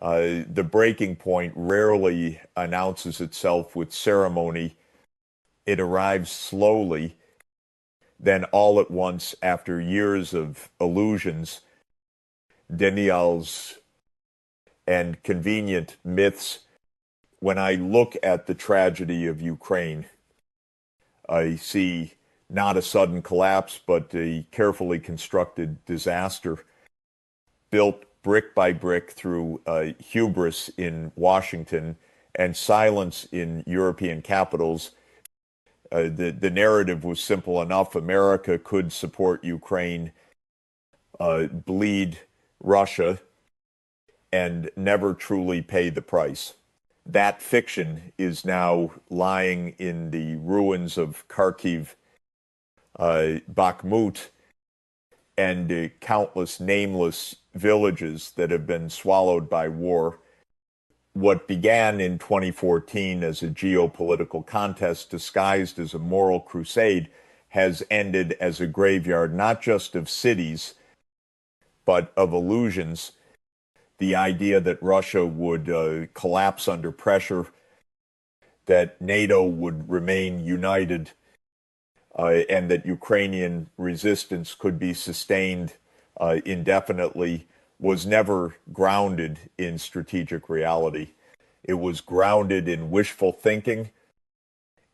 The breaking point rarely announces itself with ceremony. It arrives slowly, then all at once, after years of illusions, denials, and convenient myths. When I look at the tragedy of Ukraine, I see not a sudden collapse, but a carefully constructed disaster built brick by brick through hubris in Washington and silence in European capitals. The narrative was simple enough. America could support Ukraine, bleed Russia, and never truly pay the price. That fiction is now lying in the ruins of Kharkiv, Bakhmut, and countless nameless villages that have been swallowed by war. What began in 2014 as a geopolitical contest disguised as a moral crusade has ended as a graveyard, not just of cities, but of illusions. The idea that Russia would collapse under pressure, that NATO would remain united, and that Ukrainian resistance could be sustained indefinitely was never grounded in strategic reality. It was grounded in wishful thinking,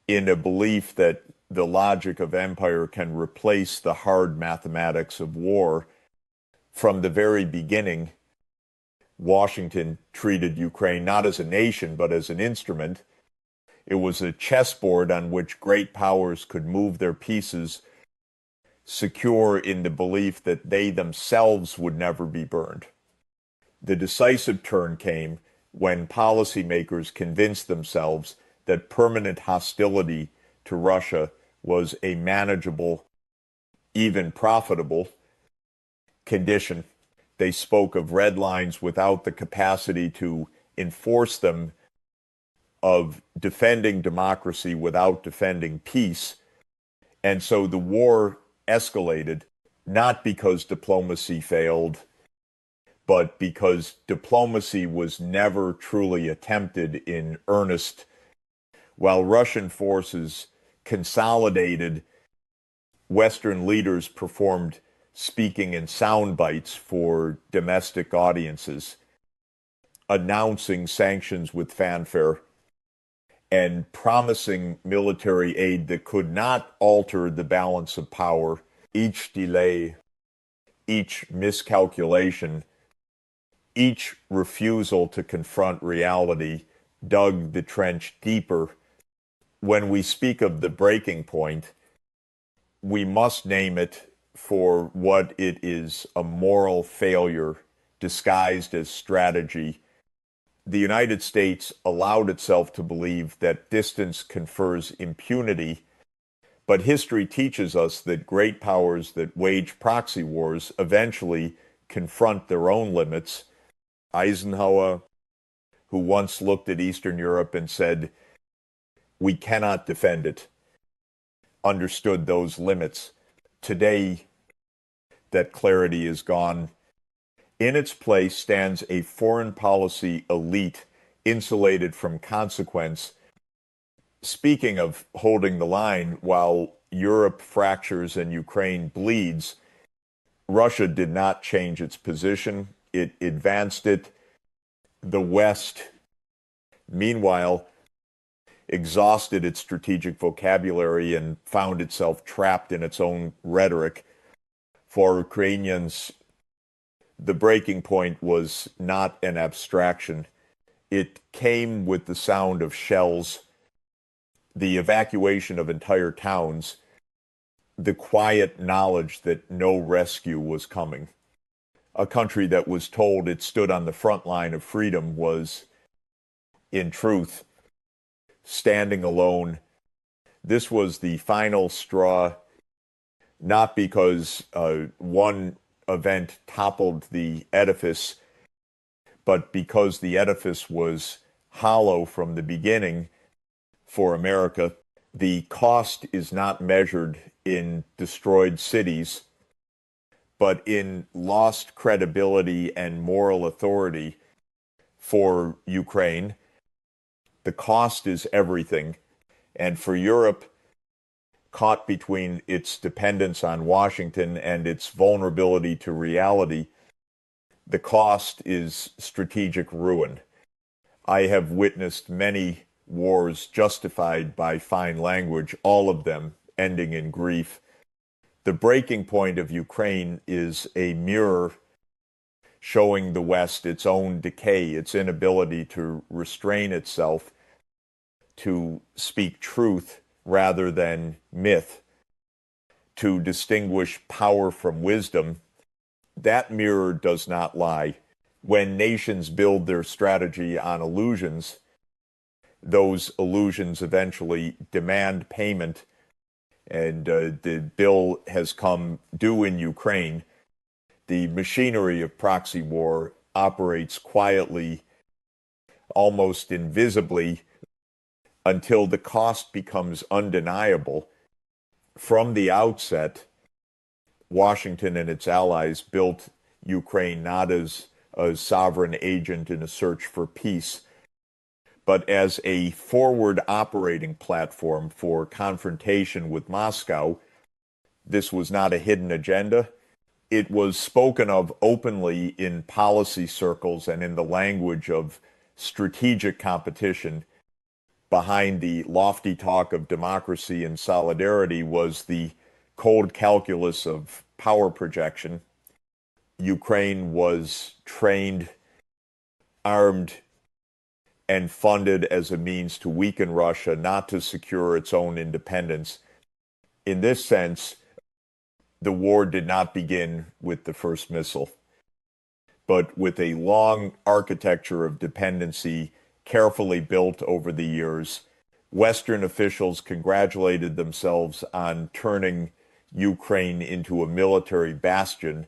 in a belief that the logic of empire can replace the hard mathematics of war. From the very beginning, Washington treated Ukraine not as a nation, but as an instrument. It was a chessboard on which great powers could move their pieces, secure in the belief that they themselves would never be burned. The decisive turn came when policymakers convinced themselves that permanent hostility to Russia was a manageable, even profitable condition. They spoke of red lines without the capacity to enforce them, of defending democracy without defending peace. And so the war escalated, not because diplomacy failed, but because diplomacy was never truly attempted in earnest. While Russian forces consolidated, Western leaders performed speaking in sound bites for domestic audiences, announcing sanctions with fanfare, and promising military aid that could not alter the balance of power. Each delay, each miscalculation, each refusal to confront reality dug the trench deeper. When we speak of the breaking point, we must name it for what it is: a moral failure disguised as strategy. The United States allowed itself to believe that distance confers impunity, but history teaches us that great powers that wage proxy wars eventually confront their own limits. Eisenhower, who once looked at Eastern Europe and said, "We cannot defend it," understood those limits. Today, that clarity is gone. In its place stands a foreign policy elite insulated from consequence. Speaking of holding the line, while Europe fractures and Ukraine bleeds, Russia did not change its position. It advanced it. The West, meanwhile, exhausted its strategic vocabulary and found itself trapped in its own rhetoric. For Ukrainians, the breaking point was not an abstraction. It came with the sound of shells, the evacuation of entire towns, the quiet knowledge that no rescue was coming. A country that was told it stood on the front line of freedom was, in truth, standing alone. This was the final straw, not because one event toppled the edifice, but because the edifice was hollow from the beginning for America. The cost is not measured in destroyed cities, but in lost credibility and moral authority For Ukraine, the cost is everything. And for Europe, caught between its dependence on Washington and its vulnerability to reality, the cost is strategic ruin. I have witnessed many wars justified by fine language, all of them ending in grief. The breaking point of Ukraine is a mirror showing the West its own decay, its inability to restrain itself, to speak truth rather than myth, to distinguish power from wisdom. That mirror does not lie. When nations build their strategy on illusions, those illusions eventually demand payment. And the bill has come due in Ukraine. The machinery of proxy war operates quietly, almost invisibly, until the cost becomes undeniable. From the outset, Washington and its allies built Ukraine not as a sovereign agent in a search for peace, but as a forward operating platform for confrontation with Moscow. This was not a hidden agenda. It was spoken of openly in policy circles and in the language of strategic competition. Behind the lofty talk of democracy and solidarity was the cold calculus of power projection. Ukraine was trained, armed, and funded as a means to weaken Russia, not to secure its own independence. In this sense, the war did not begin with the first missile, but with a long architecture of dependency carefully built over the years. Western officials congratulated themselves on turning Ukraine into a military bastion,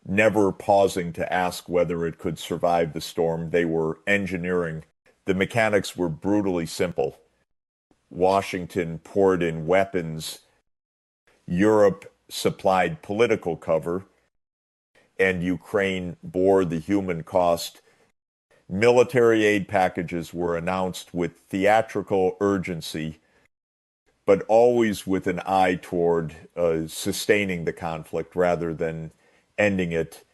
never pausing to ask whether it could survive the storm. They were engineering. The mechanics were brutally simple. Washington poured in weapons. Europe supplied political cover, and Ukraine bore the human cost. Military aid packages were announced with theatrical urgency, but always with an eye toward sustaining the conflict rather than ending it.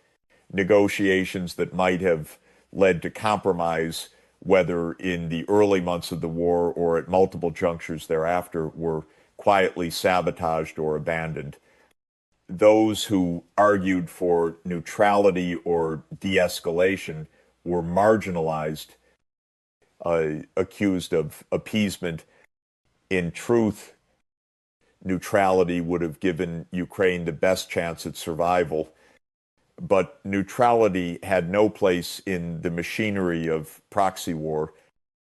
Negotiations that might have led to compromise, whether in the early months of the war or at multiple junctures thereafter, were quietly sabotaged or abandoned. Those who argued for neutrality or de-escalation were marginalized, accused of appeasement. In truth, neutrality would have given Ukraine the best chance at survival. But neutrality had no place in the machinery of proxy war.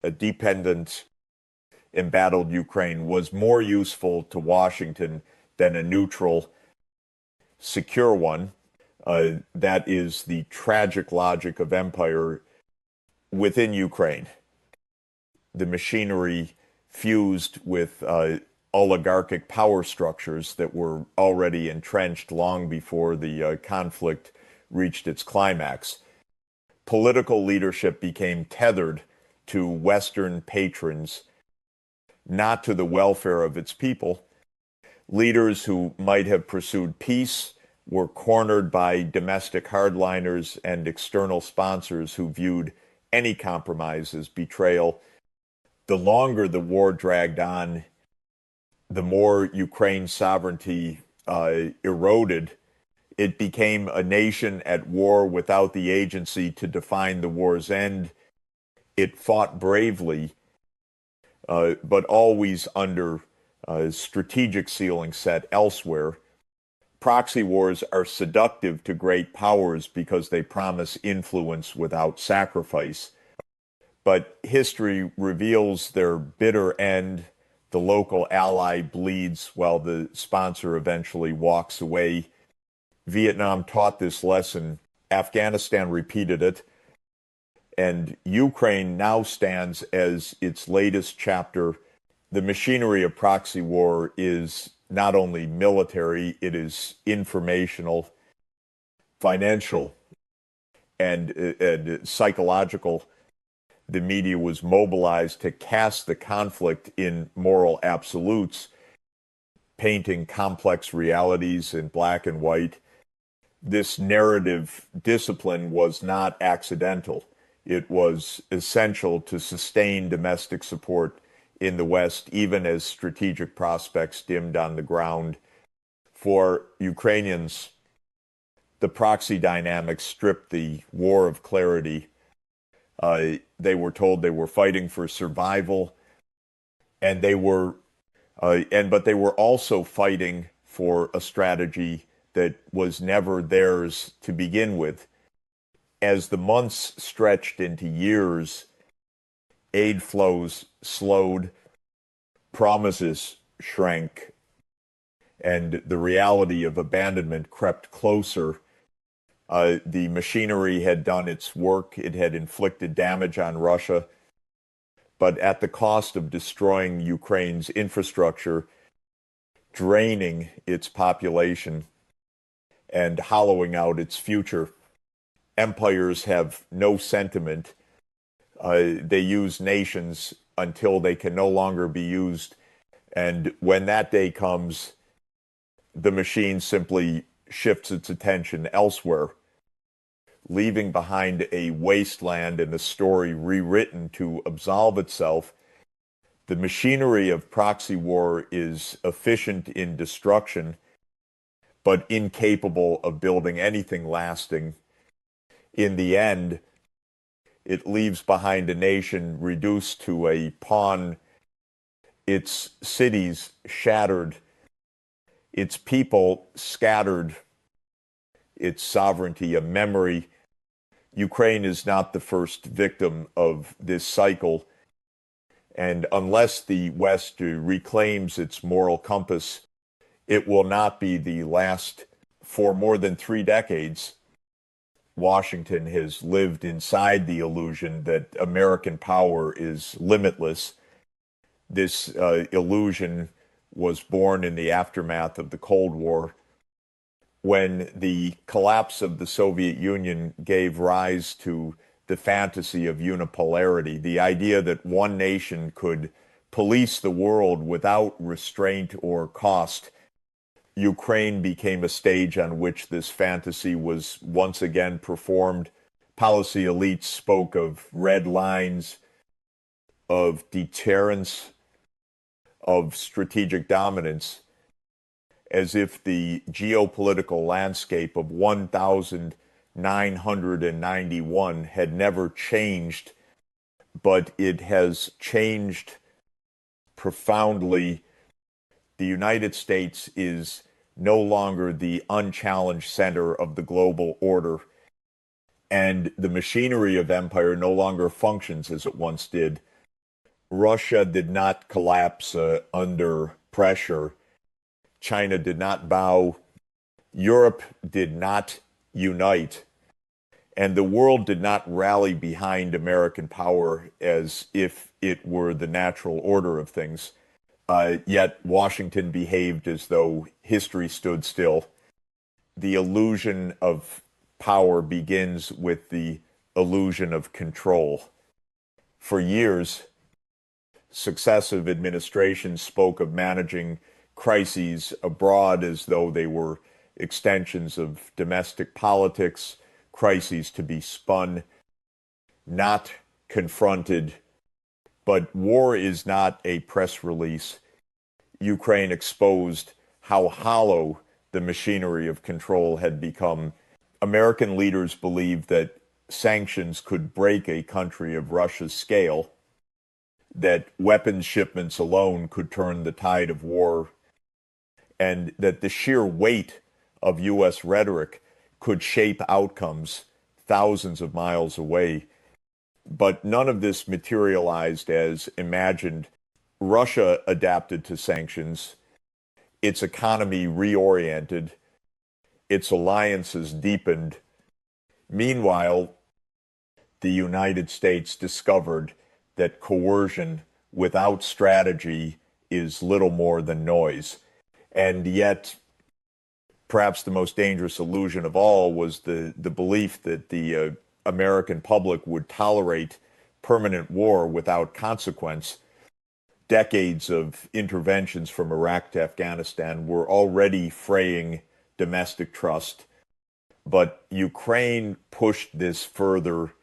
A dependent, embattled Ukraine was more useful to Washington than a neutral, secure one. That is the tragic logic of empire within Ukraine. The machinery fused with oligarchic power structures that were already entrenched long before the conflict reached its climax. Political leadership became tethered to Western patrons, not to the welfare of its people. Leaders who might have pursued peace were cornered by domestic hardliners and external sponsors who viewed any compromise as betrayal. The longer the war dragged on, the more Ukraine's sovereignty eroded. It became a nation at war without the agency to define the war's end. It fought bravely, but always under a strategic ceiling set elsewhere. Proxy wars are seductive to great powers because they promise influence without sacrifice. But history reveals their bitter end. The local ally bleeds while the sponsor eventually walks away. Vietnam taught this lesson. Afghanistan repeated it. And Ukraine now stands as its latest chapter. The machinery of proxy war is not only military, it is informational, financial, and psychological. The media was mobilized to cast the conflict in moral absolutes, painting complex realities in black and white. This narrative discipline was not accidental. It was essential to sustain domestic support in the West, even as strategic prospects dimmed on the ground. For Ukrainians, the proxy dynamics stripped the war of clarity. They were told they were fighting for survival, and but they were also fighting for a strategy that was never theirs to begin with. As the months stretched into years, aid flows slowed, promises shrank, and the reality of abandonment crept closer. The machinery had done its work. It had inflicted damage on Russia, but at the cost of destroying Ukraine's infrastructure, draining its population, and hollowing out its future. Empires have no sentiment. They use nations until they can no longer be used. And when that day comes, the machine simply shifts its attention elsewhere, leaving behind a wasteland and a story rewritten to absolve itself. The machinery of proxy war is efficient in destruction, but incapable of building anything lasting. In the end, it leaves behind a nation reduced to a pawn, its cities shattered, its people scattered, its sovereignty a memory. Ukraine is not the first victim of this cycle, and unless the West reclaims its moral compass, it will not be the last. For more than 3 decades, Washington has lived inside the illusion that American power is limitless. This illusion was born in the aftermath of the Cold War, when the collapse of the Soviet Union gave rise to the fantasy of unipolarity, the idea that one nation could police the world without restraint or cost. Ukraine became a stage on which this fantasy was once again performed. Policy elites spoke of red lines, of deterrence, of strategic dominance, as if the geopolitical landscape of 1991 had never changed, but it has changed profoundly. The United States is no longer the unchallenged center of the global order, and the machinery of empire no longer functions as it once did. Russia did not collapse under pressure. China did not bow. Europe did not unite. And the world did not rally behind American power as if it were the natural order of things. Yet Washington behaved as though history stood still. The illusion of power begins with the illusion of control. For years, successive administrations spoke of managing crises abroad as though they were extensions of domestic politics, crises to be spun, not confronted. But war is not a press release. Ukraine exposed how hollow the machinery of control had become. American leaders believed that sanctions could break a country of Russia's scale, that weapons shipments alone could turn the tide of war, and that the sheer weight of U.S. rhetoric could shape outcomes thousands of miles away. But none of this materialized as imagined. Russia adapted to sanctions. Its economy reoriented. Its alliances deepened. Meanwhile, the United States discovered that coercion without strategy is little more than noise. And yet, perhaps the most dangerous illusion of all was the belief that the American public would tolerate permanent war without consequence. Decades of interventions from Iraq to Afghanistan were already fraying domestic trust, but Ukraine pushed this further,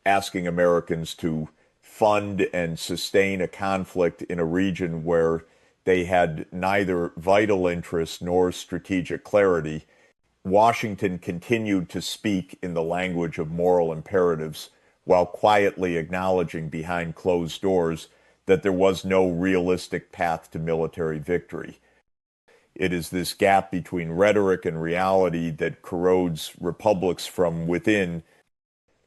asking Americans to fund and sustain a conflict in a region where they had neither vital interest nor strategic clarity. Washington continued to speak in the language of moral imperatives while quietly acknowledging behind closed doors that there was no realistic path to military victory. It is this gap between rhetoric and reality that corrodes republics from within.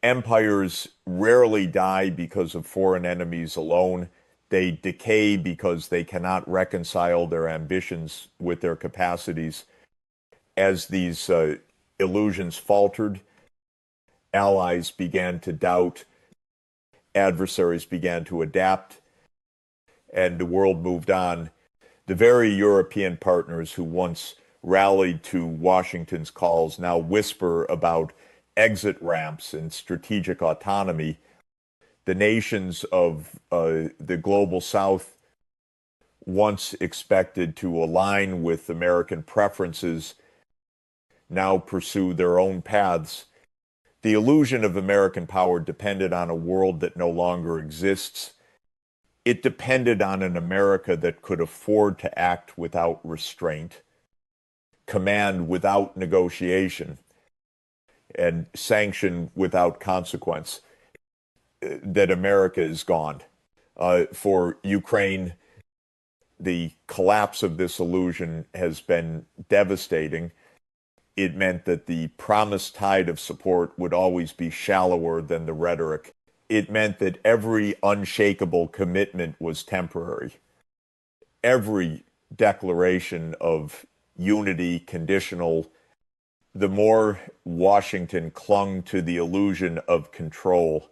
Empires rarely die because of foreign enemies alone. They decay because they cannot reconcile their ambitions with their capacities. As these illusions faltered, allies began to doubt, adversaries began to adapt, and the world moved on. The very European partners who once rallied to Washington's calls now whisper about exit ramps and strategic autonomy. The nations of the global South, once expected to align with American preferences, now pursue their own paths. The illusion of American power depended on a world that no longer exists. It depended on an America that could afford to act without restraint, command without negotiation, and sanction without consequence. That America is gone. For Ukraine, the collapse of this illusion has been devastating. It meant that the promised tide of support would always be shallower than the rhetoric. It meant that every unshakable commitment was temporary. Every declaration of unity, conditional. The more Washington clung to the illusion of control,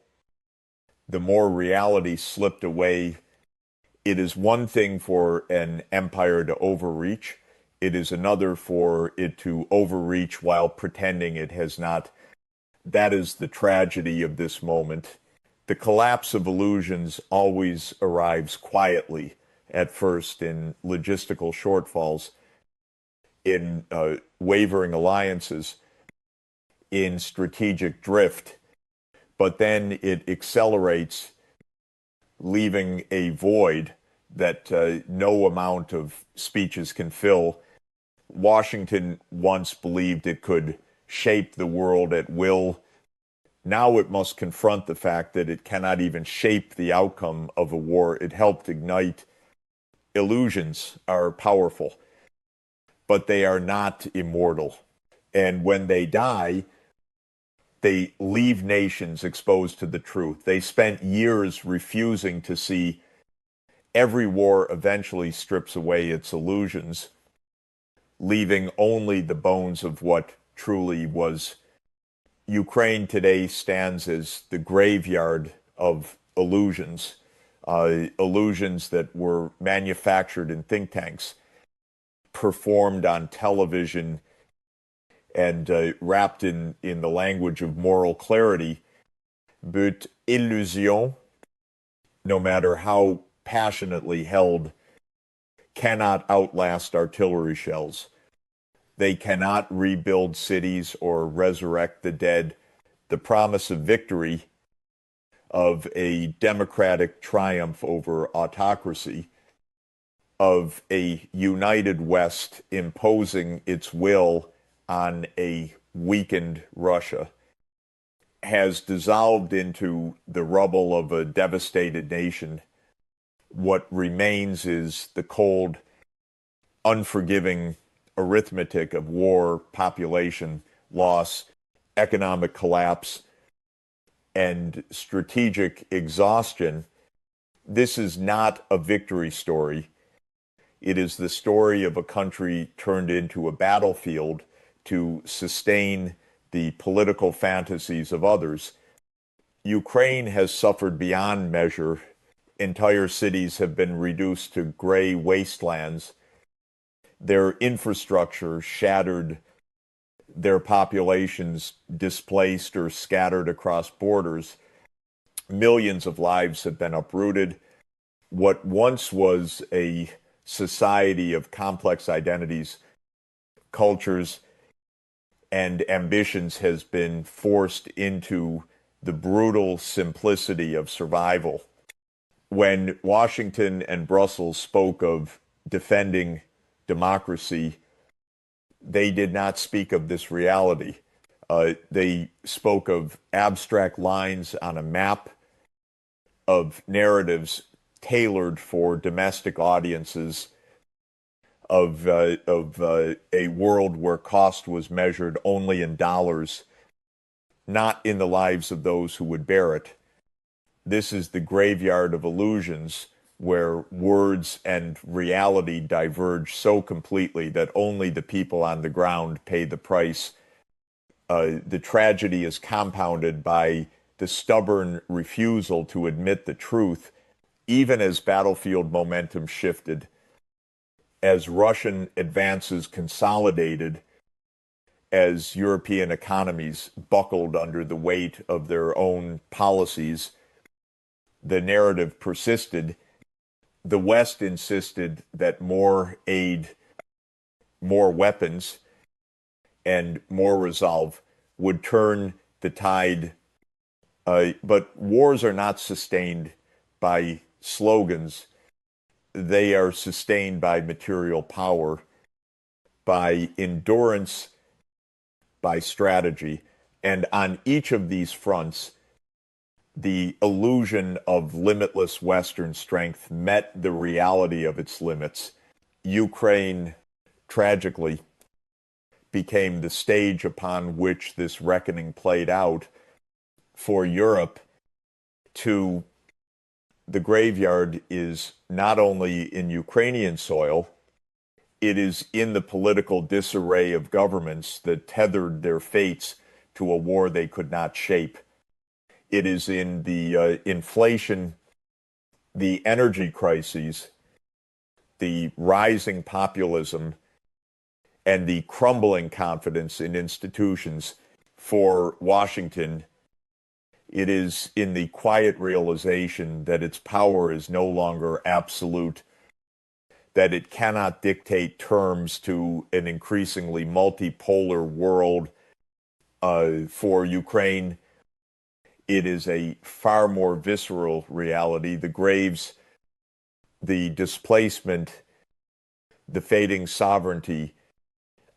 the more reality slipped away. It is one thing for an empire to overreach. It is another for it to overreach while pretending it has not. That is the tragedy of this moment. The collapse of illusions always arrives quietly at first in logistical shortfalls, in wavering alliances, in strategic drift, but then it accelerates, leaving a void that no amount of speeches can fill. Washington once believed it could shape the world at will. Now it must confront the fact that it cannot even shape the outcome of a war it helped ignite. Illusions are powerful, but they are not immortal. And when they die, they leave nations exposed to the truth. They spent years refusing to see. Every war eventually strips away its illusions, leaving only the bones of what truly was. Ukraine today stands as the graveyard of illusions, illusions that were manufactured in think tanks, performed on television, and wrapped in the language of moral clarity. But illusion, no matter how passionately held, cannot outlast artillery shells. They cannot rebuild cities or resurrect the dead. The promise of victory, of a democratic triumph over autocracy, of a united West imposing its will on a weakened Russia, has dissolved into the rubble of a devastated nation. What remains is the cold, unforgiving arithmetic of war, population loss, economic collapse, and strategic exhaustion. This is not a victory story. It is the story of a country turned into a battlefield to sustain the political fantasies of others. Ukraine has suffered beyond measure. Entire cities have been reduced to gray wastelands, their infrastructure shattered, their populations displaced or scattered across borders. Millions of lives have been uprooted. What once was a society of complex identities, cultures, and ambitions has been forced into the brutal simplicity of survival. When Washington and Brussels spoke of defending democracy, they did not speak of this reality. They spoke of abstract lines on a map, of narratives tailored for domestic audiences, of a world where cost was measured only in dollars, not in the lives of those who would bear it. This is the graveyard of illusions where words and reality diverge so completely that only the people on the ground pay the price. The tragedy is compounded by the stubborn refusal to admit the truth, even as battlefield momentum shifted, as Russian advances consolidated, as European economies buckled under the weight of their own policies. The narrative persisted. The West insisted that more aid, more weapons, and more resolve would turn the tide. But wars are not sustained by slogans. They are sustained by material power, by endurance, by strategy. And on each of these fronts, the illusion of limitless Western strength met the reality of its limits. Ukraine, tragically, became the stage upon which this reckoning played out. For Europe, to the graveyard is not only in Ukrainian soil, it is in the political disarray of governments that tethered their fates to a war they could not shape. It is in the inflation, the energy crises, the rising populism, and the crumbling confidence in institutions. For Washington, it is in the quiet realization that its power is no longer absolute, that it cannot dictate terms to an increasingly multipolar world. For Ukraine, it is a far more visceral reality. The graves, the displacement, the fading sovereignty.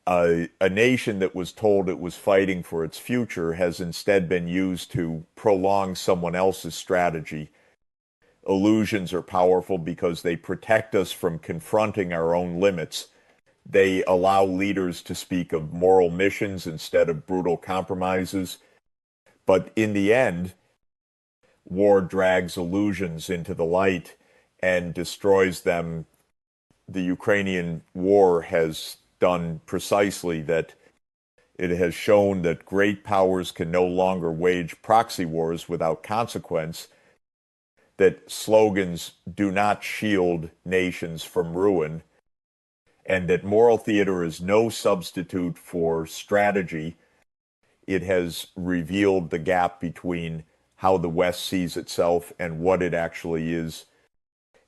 A nation that was told it was fighting for its future has instead been used to prolong someone else's strategy. Illusions are powerful because they protect us from confronting our own limits. They allow leaders to speak of moral missions instead of brutal compromises. But in the end, war drags illusions into the light and destroys them. The Ukrainian war has done precisely that. It has shown that great powers can no longer wage proxy wars without consequence, that slogans do not shield nations from ruin, and that moral theater is no substitute for strategy. It has revealed the gap between how the West sees itself and what it actually is.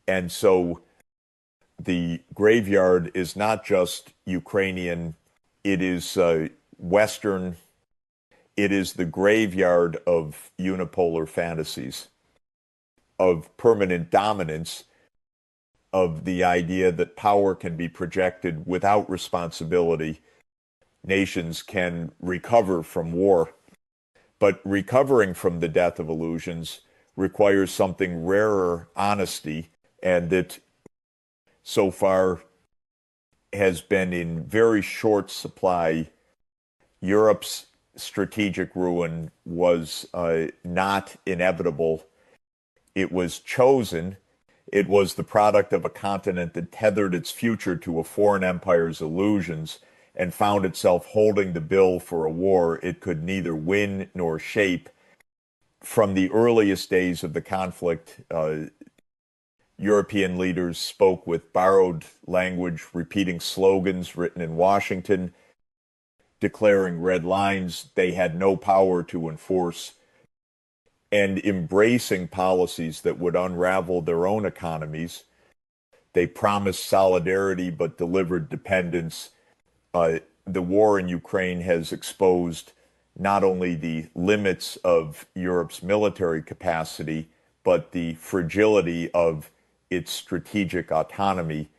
And so the graveyard is not just Ukrainian, it is Western. It is the graveyard of unipolar fantasies, of permanent dominance, of the idea that power can be projected without responsibility. Nations can recover from war, but recovering from the death of illusions requires something rarer, honesty, and that so far has been in very short supply. Europe's strategic ruin was not inevitable. It was chosen. It was the product of a continent that tethered its future to a foreign empire's illusions and found itself holding the bill for a war it could neither win nor shape. From the earliest days of the conflict, European leaders spoke with borrowed language, repeating slogans written in Washington, declaring red lines they had no power to enforce, and embracing policies that would unravel their own economies. They promised solidarity but delivered dependence. The war in Ukraine has exposed not only the limits of Europe's military capacity, but the fragility of its strategic autonomy.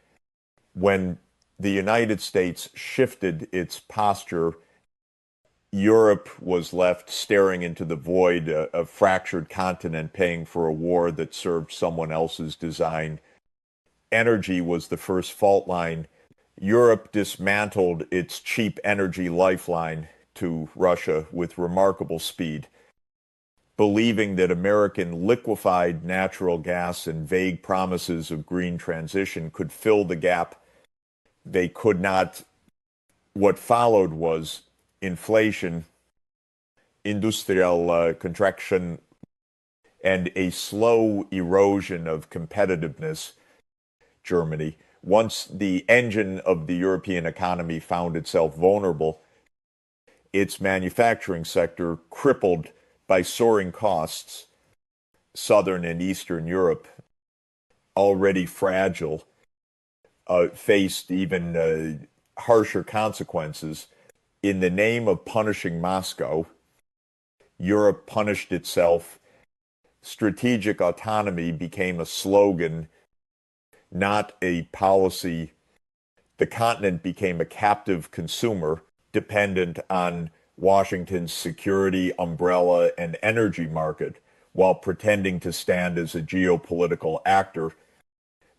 When the United States shifted its posture, Europe was left staring into the void, a fractured continent paying for a war that served someone else's design. Energy was the first fault line. Europe dismantled its cheap energy lifeline to Russia with remarkable speed, believing that American liquefied natural gas and vague promises of green transition could fill the gap. They could not. What followed was inflation, industrial contraction, and a slow erosion of competitiveness. Germany, once the engine of the European economy found itself vulnerable, its manufacturing sector crippled by soaring costs. Southern and Eastern Europe, already fragile, faced even harsher consequences. In the name of punishing Moscow, Europe punished itself. Strategic autonomy became a slogan, not a policy. The continent became a captive consumer dependent on Washington's security umbrella and energy market while pretending to stand as a geopolitical actor.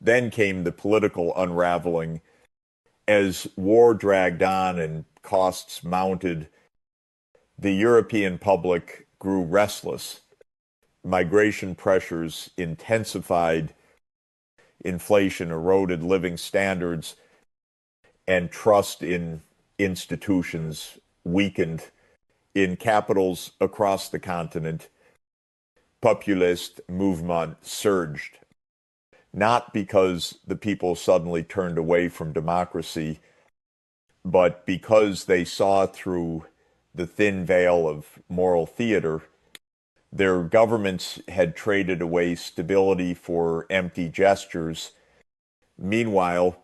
Then came the political unraveling. As war dragged on and costs mounted, the European public grew restless. Migration pressures intensified, inflation eroded living standards, and trust in institutions weakened. In capitals across the continent, populist movement surged, not because the people suddenly turned away from democracy, but because they saw through the thin veil of moral theater. Their governments had traded away stability for empty gestures. Meanwhile,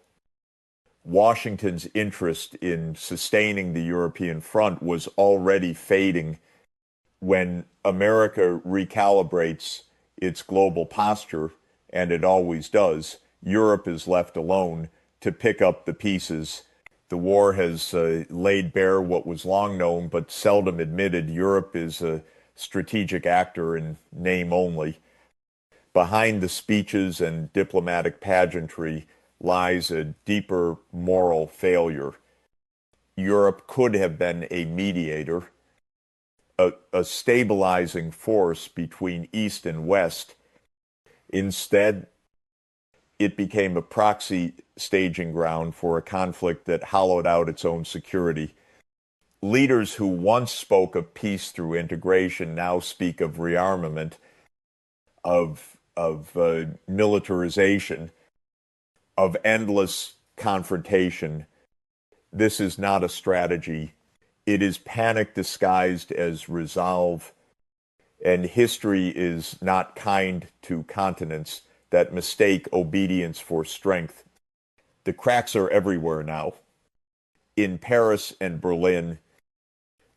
Washington's interest in sustaining the European front was already fading. When America recalibrates its global posture, and it always does, Europe is left alone to pick up the pieces. The war has laid bare what was long known but seldom admitted. Europe is a strategic actor in name only. Behind the speeches and diplomatic pageantry lies a deeper moral failure. Europe could have been a mediator, a stabilizing force between East and West. Instead, it became a proxy staging ground for a conflict that hollowed out its own security. Leaders who once spoke of peace through integration now speak of rearmament, of militarization, of endless confrontation. This is not a strategy. It is panic disguised as resolve, and history is not kind to continents that mistake obedience for strength. The cracks are everywhere now. In Paris and Berlin,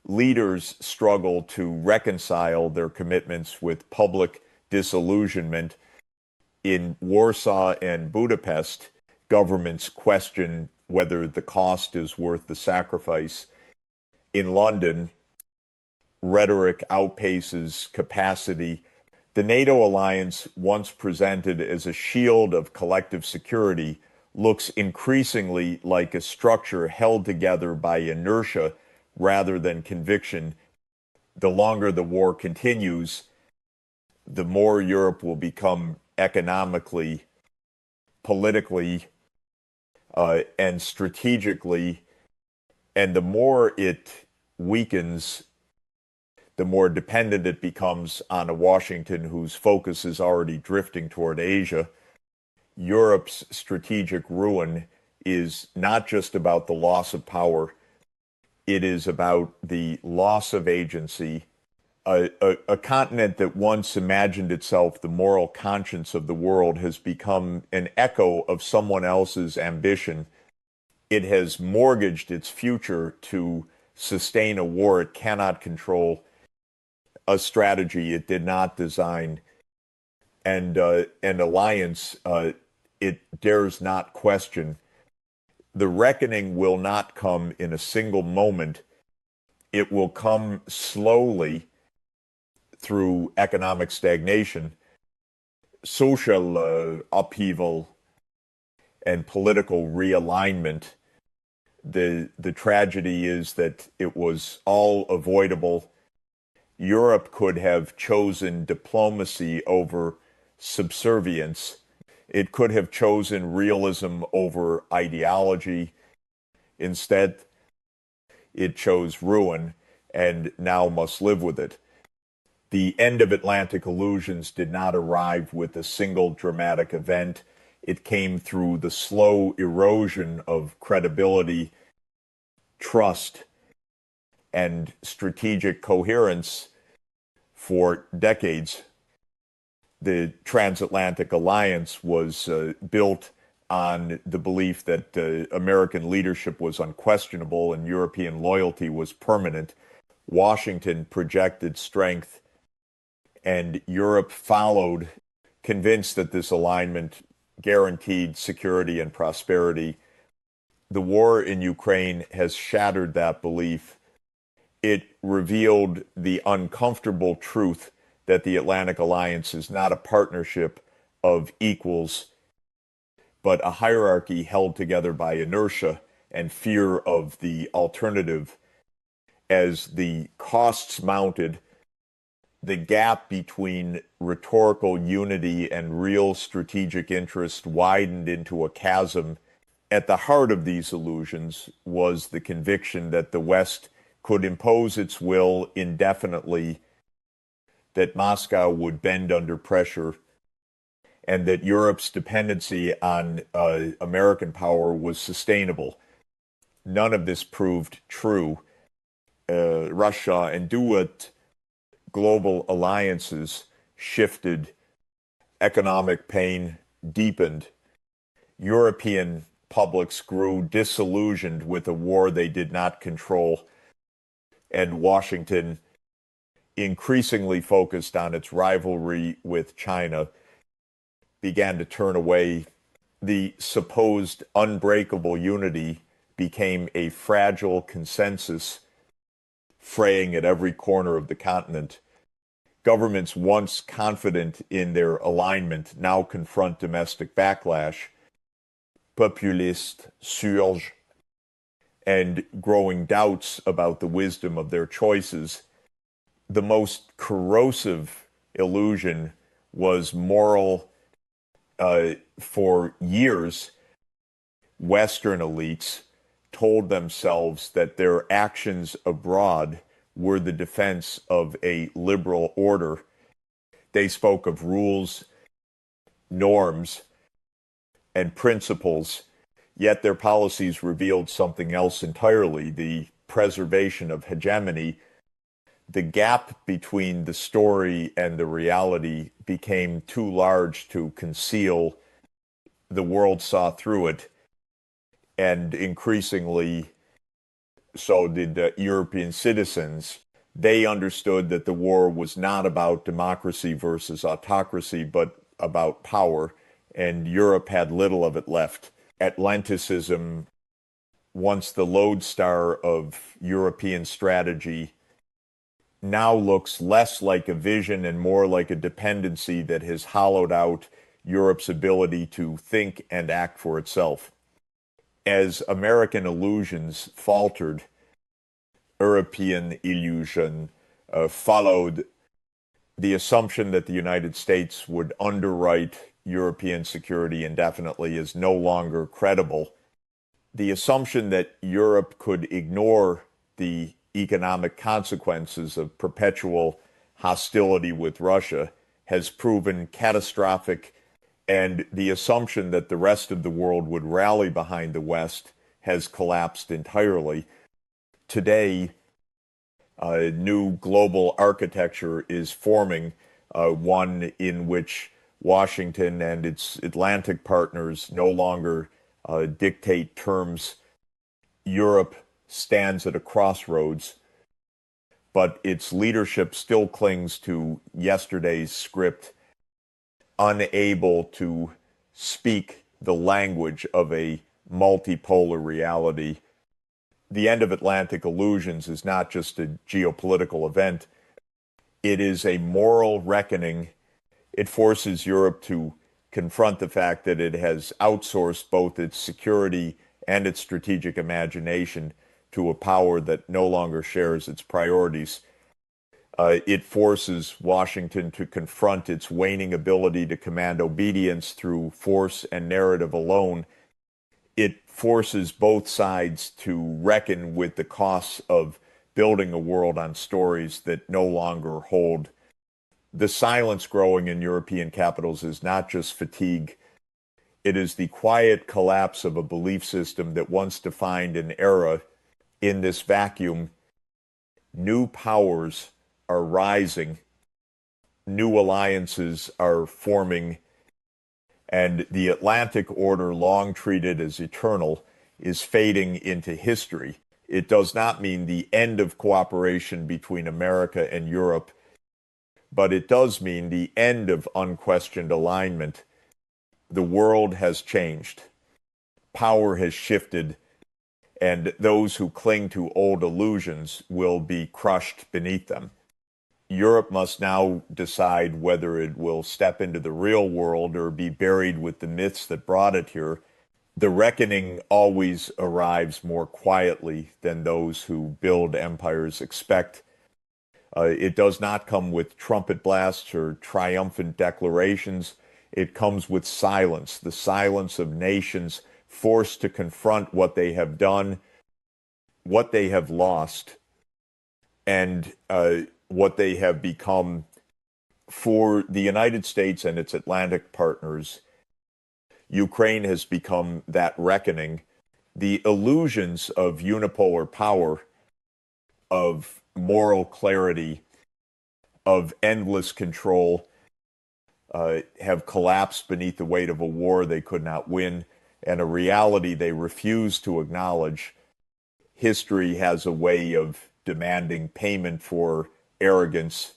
leaders struggle to reconcile their commitments with public disillusionment. In Warsaw and Budapest, governments question whether the cost is worth the sacrifice. In London, rhetoric outpaces capacity. The NATO alliance, once presented as a shield of collective security, looks increasingly like a structure held together by inertia rather than conviction. The longer the war continues, the more Europe will become economically, politically, and strategically, and the more it weakens, the more dependent it becomes on a Washington whose focus is already drifting toward Asia. Europe's strategic ruin is not just about the loss of power, It is about the loss of agency. A continent that once imagined itself the moral conscience of the world has become an echo of someone else's ambition. It has mortgaged its future to sustain a war it cannot control, a strategy it did not design, and an alliance it dares not question. The reckoning will not come in a single moment. It will come slowly through economic stagnation, social upheaval, and political realignment. The tragedy is that it was all avoidable. Europe could have chosen diplomacy over subservience. It could have chosen realism over ideology. Instead, it chose ruin and now must live with it. The end of Atlantic illusions did not arrive with a single dramatic event. It came through the slow erosion of credibility, trust, and strategic coherence for decades. The transatlantic alliance was built on the belief that American leadership was unquestionable and European loyalty was permanent. Washington projected strength, and Europe followed, convinced that this alignment guaranteed security and prosperity. The war in Ukraine has shattered that belief. It revealed the uncomfortable truth that the Atlantic Alliance is not a partnership of equals, but a hierarchy held together by inertia and fear of the alternative. As the costs mounted, the gap between rhetorical unity and real strategic interest widened into a chasm. At the heart of these illusions was the conviction that the West could impose its will indefinitely, that Moscow would bend under pressure, and that Europe's dependency on American power was sustainable. None of this proved true. Russia and DUIT global alliances shifted, economic pain deepened. European publics grew disillusioned with a war they did not control, and Washington, increasingly focused on its rivalry with China, began to turn away. The supposed unbreakable unity became a fragile consensus, fraying at every corner of the continent. Governments once confident in their alignment now confront domestic backlash. Populists surge, and growing doubts about the wisdom of their choices. The most corrosive illusion was moral. For years, Western elites told themselves that their actions abroad were the defense of a liberal order. They spoke of rules, norms, and principles, yet their policies revealed something else entirely: the preservation of hegemony. The gap between the story and the reality became too large to conceal. The world saw through it, and increasingly so did European citizens. They understood that the war was not about democracy versus autocracy, but about power, and Europe had little of it left. Atlanticism, once the lodestar of European strategy, now looks less like a vision and more like a dependency that has hollowed out Europe's ability to think and act for itself. As American illusions faltered, European illusion followed. The assumption that the United States would underwrite European security indefinitely is no longer credible. The assumption that Europe could ignore the economic consequences of perpetual hostility with Russia has proven catastrophic, and the assumption that the rest of the world would rally behind the West has collapsed entirely. today, a new global architecture is forming, one in which Washington and its Atlantic partners no longer dictate terms. Europe stands at a crossroads, but its leadership still clings to yesterday's script, unable to speak the language of a multipolar reality. The end of Atlantic illusions is not just a geopolitical event, it is a moral reckoning. It forces Europe to confront the fact that it has outsourced both its security and its strategic imagination to a power that no longer shares its priorities. It forces Washington to confront its waning ability to command obedience through force and narrative alone. It forces both sides to reckon with the costs of building a world on stories that no longer hold. The silence growing in European capitals is not just fatigue. It is the quiet collapse of a belief system that once defined an era. In this vacuum, new powers are rising, new alliances are forming, and the Atlantic order, long treated as eternal, is fading into history. It does not mean the end of cooperation between America and Europe, but it does mean the end of unquestioned alignment. The world has changed. Power has shifted, and those who cling to old illusions will be crushed beneath them. Europe must now decide whether it will step into the real world or be buried with the myths that brought it here. The reckoning always arrives more quietly than those who build empires expect. It does not come with trumpet blasts or triumphant declarations. It comes with silence, the silence of nations forced to confront what they have done, what they have lost, and what they have become. For the United States and its Atlantic partners, Ukraine has become that reckoning. The illusions of unipolar power, of moral clarity, of endless control, have collapsed beneath the weight of a war they could not win, and a reality they refuse to acknowledge. History has a way of demanding payment for arrogance.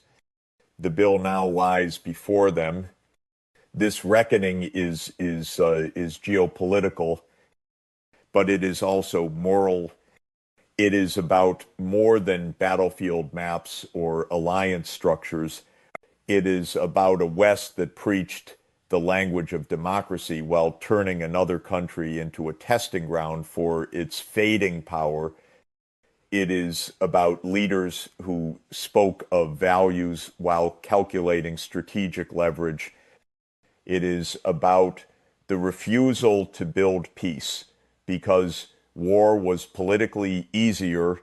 The bill now lies before them. This reckoning is geopolitical, but it is also moral. It is about more than battlefield maps or alliance structures. It is about a West that preached the language of democracy while turning another country into a testing ground for its fading power. It is about leaders who spoke of values while calculating strategic leverage. It is about the refusal to build peace because war was politically easier.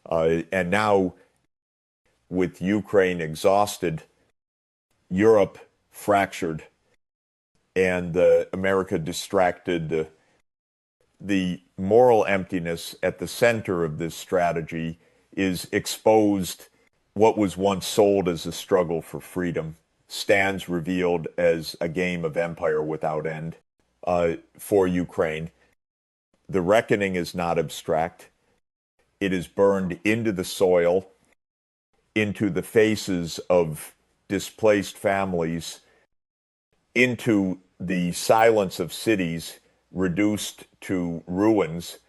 And now, with Ukraine exhausted, Europe fractured, and America distracted, the moral emptiness at the center of this strategy is exposed. What was once sold as a struggle for freedom stands revealed as a game of empire without end. For Ukraine, the reckoning is not abstract. It is burned into the soil, into the faces of displaced families, into the silence of cities reduced to ruins.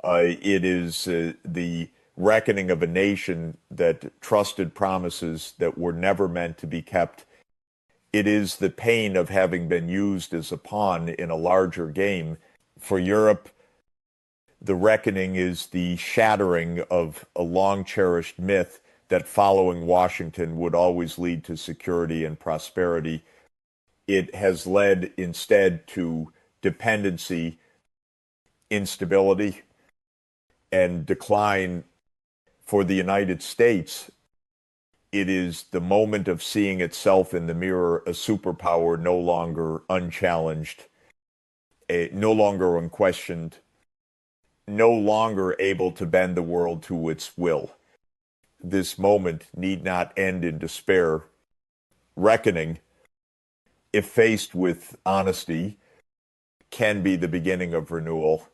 It is the reckoning of a nation that trusted promises that were never meant to be kept. It is the pain of having been used as a pawn in a larger game. For Europe, the reckoning is the shattering of a long-cherished myth that following Washington would always lead to security and prosperity. It has led instead to dependency, instability, and decline. For the United States, it is the moment of seeing itself in the mirror, a superpower no longer unchallenged, no longer unquestioned, no longer able to bend the world to its will. This moment need not end in despair. Reckoning, if faced with honesty, can be the beginning of renewal,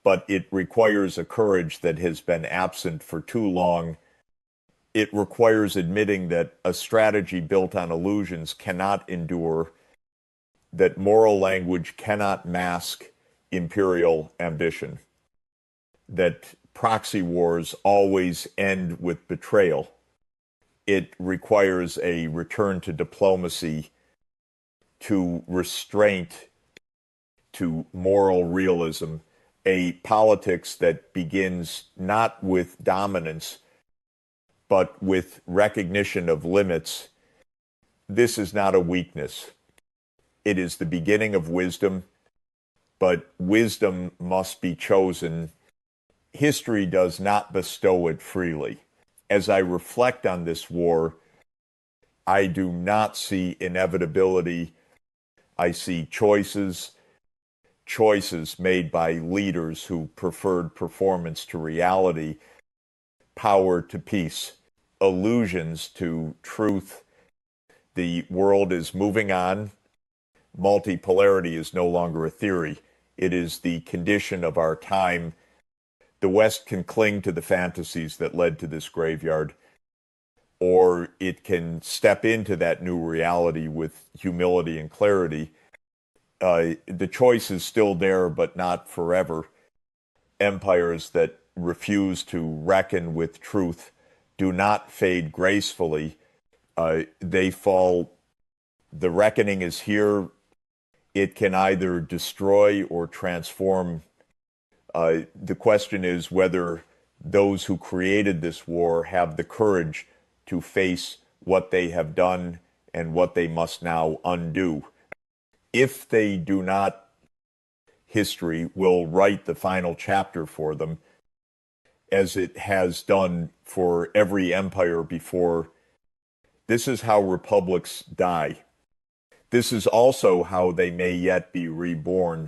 but it requires a courage that has been absent for too long. It requires admitting that a strategy built on illusions cannot endure, that moral language cannot mask imperial ambition, that proxy wars always end with betrayal. It requires a return to diplomacy, to restraint, to moral realism, a politics that begins not with dominance, but with recognition of limits. This is not a weakness. It is the beginning of wisdom, but wisdom must be chosen. History does not bestow it freely. As I reflect on this war, I do not see inevitability. I see choices made by leaders who preferred performance to reality, power to peace, illusions to truth. The world is moving on. Multipolarity is no longer a theory. It is the condition of our time. The West can cling to the fantasies that led to this graveyard, or it can step into that new reality with humility and clarity. The choice is still there, but not forever. Empires that refuse to reckon with truth do not fade gracefully. They fall. The reckoning is here. It can either destroy or transform. The question is whether those who created this war have the courage to face what they have done and what they must now undo. If they do not, history will write the final chapter for them, as it has done for every empire before. This is how republics die. This is also how they may yet be reborn.